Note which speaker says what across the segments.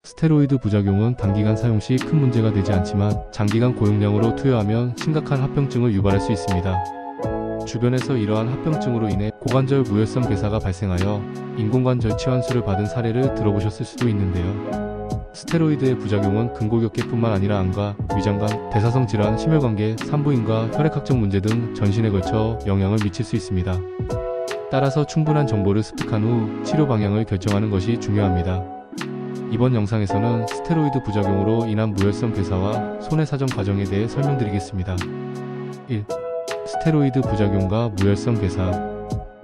Speaker 1: 스테로이드 부작용은 단기간 사용 시 큰 문제가 되지 않지만 장기간 고용량으로 투여하면 심각한 합병증을 유발할 수 있습니다. 주변에서 이러한 합병증으로 인해 고관절 무혈성 괴사가 발생하여 인공관절 치환술을 받은 사례를 들어보셨을 수도 있는데요. 스테로이드의 부작용은 근골격계뿐만 아니라 안과, 위장관, 대사성 질환, 심혈관계, 산부인과, 혈액학적 문제 등 전신에 걸쳐 영향을 미칠 수 있습니다. 따라서 충분한 정보를 습득한 후 치료 방향을 결정하는 것이 중요합니다. 이번 영상에서는 스테로이드 부작용으로 인한 무혈성 괴사와 손해사정 과정에 대해 설명드리겠습니다. 1. 스테로이드 부작용과 무혈성 괴사.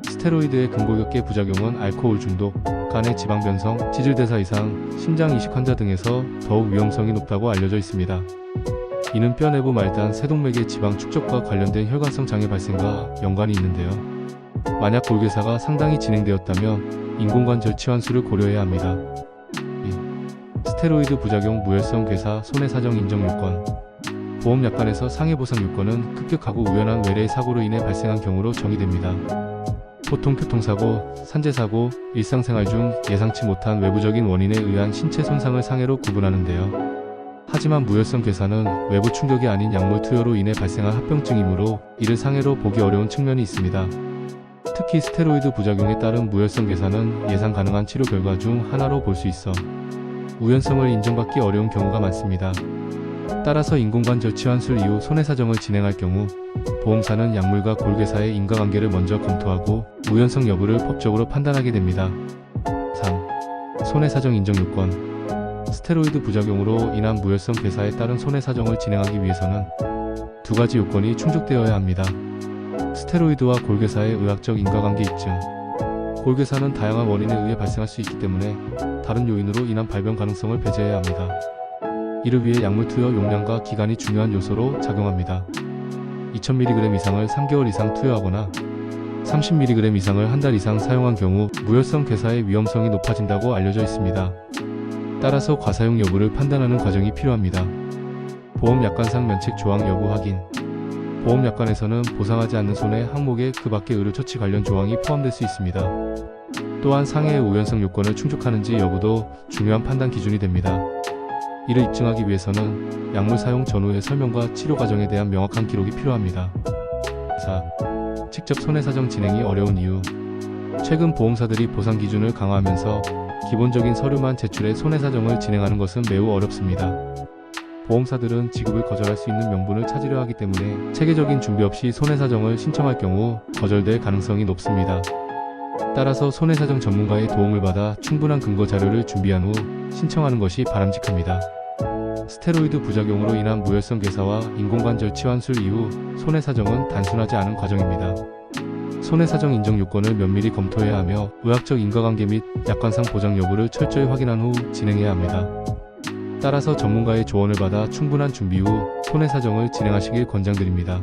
Speaker 1: 스테로이드의 근골격계 부작용은 알코올 중독, 간의 지방 변성, 지질대사 이상, 심장 이식 환자 등에서 더욱 위험성이 높다고 알려져 있습니다. 이는 뼈 내부 말단 세동맥의 지방 축적과 관련된 혈관성 장애 발생과 연관이 있는데요. 만약 골괴사가 상당히 진행되었다면 인공관절 치환술을 고려해야 합니다. 2. 스테로이드 부작용 무혈성 괴사 손해사정 인정 요건. 보험약관에서 상해보상 요건은 급격하고 우연한 외래의 사고로 인해 발생한 경우로 정의됩니다. 보통 교통사고, 산재사고, 일상생활 중 예상치 못한 외부적인 원인에 의한 신체 손상을 상해로 구분하는데요. 하지만 무혈성 괴사는 외부 충격이 아닌 약물 투여로 인해 발생한 합병증이므로 이를 상해로 보기 어려운 측면이 있습니다. 특히 스테로이드 부작용에 따른 무혈성 괴사는 예상 가능한 치료 결과 중 하나로 볼 수 있어 우연성을 인정받기 어려운 경우가 많습니다. 따라서 인공관절 치환술 이후 손해사정을 진행할 경우 보험사는 약물과 골괴사의 인과관계를 먼저 검토하고 우연성 여부를 법적으로 판단하게 됩니다. 3. 손해사정 인정 요건. 스테로이드 부작용으로 인한 무혈성 괴사에 따른 손해사정을 진행하기 위해서는 두 가지 요건이 충족되어야 합니다. 스테로이드와 골괴사의 의학적 인과관계 입증. 골괴사는 다양한 원인에 의해 발생할 수 있기 때문에 다른 요인으로 인한 발병 가능성을 배제해야 합니다. 이를 위해 약물 투여 용량과 기간이 중요한 요소로 작용합니다. 2000mg 이상을 3개월 이상 투여하거나 30mg 이상을 한 달 이상 사용한 경우 무혈성 괴사의 위험성이 높아진다고 알려져 있습니다. 따라서 과사용 여부를 판단하는 과정이 필요합니다. 보험약관상 면책 조항 여부 확인. 보험약관에서는 보상하지 않는 손해 항목에 그 밖의 의료 처치 관련 조항이 포함될 수 있습니다. 또한 상해의 우연성 요건을 충족하는지 여부도 중요한 판단 기준이 됩니다. 이를 입증하기 위해서는 약물 사용 전후의 설명과 치료 과정에 대한 명확한 기록이 필요합니다. 4. 직접 손해사정 진행이 어려운 이유. 최근 보험사들이 보상 기준을 강화하면서 기본적인 서류만 제출해 손해사정을 진행하는 것은 매우 어렵습니다. 보험사들은 지급을 거절할 수 있는 명분을 찾으려 하기 때문에 체계적인 준비 없이 손해사정을 신청할 경우 거절될 가능성이 높습니다. 따라서 손해사정 전문가의 도움을 받아 충분한 근거 자료를 준비한 후 신청하는 것이 바람직합니다. 스테로이드 부작용으로 인한 무혈성 괴사와 인공관절 치환술 이후 손해사정은 단순하지 않은 과정입니다. 손해사정 인정 요건을 면밀히 검토해야 하며 의학적 인과관계 및 약관상 보장 여부를 철저히 확인한 후 진행해야 합니다. 따라서 전문가의 조언을 받아 충분한 준비 후 손해사정을 진행하시길 권장드립니다.